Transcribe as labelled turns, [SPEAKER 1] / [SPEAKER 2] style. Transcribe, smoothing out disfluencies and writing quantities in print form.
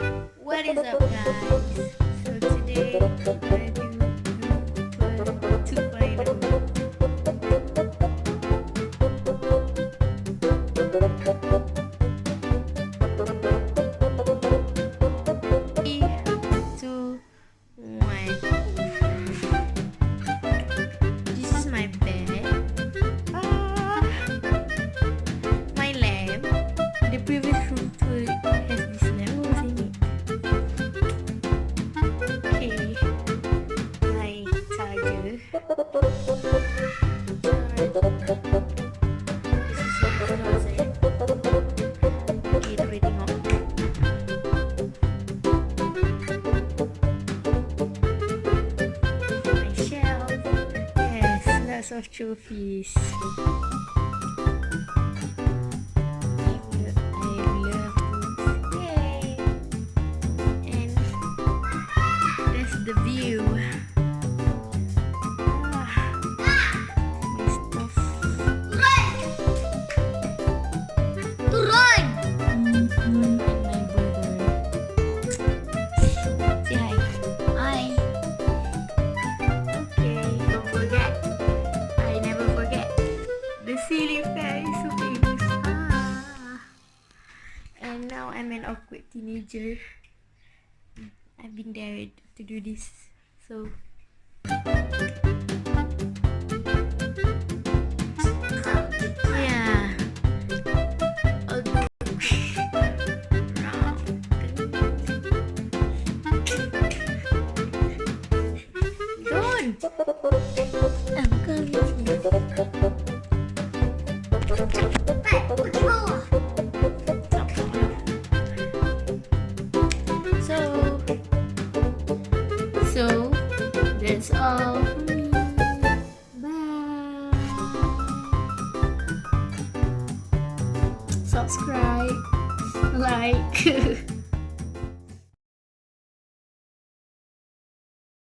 [SPEAKER 1] What is up, guys? So today we're gonna do Dulu 2.0. Three, two, one. This is my bed. My lamp. The previous room tour has this lamp. What was in it? Okay. My charger. This is my closet. Okay, kita boleh tengok. My shelf. Yes, lots of trophies. The view. My stuff.
[SPEAKER 2] Turun!
[SPEAKER 1] And my brother. Say hi.
[SPEAKER 2] Hi.
[SPEAKER 1] Okay, don't forget. I never forget. The ceiling fan is so famous. And now I'm an awkward teenager. I've been dared to do this, so yeah, I'll do round. Don't! I'm coming. So that's all for me. Bye. Subscribe, like.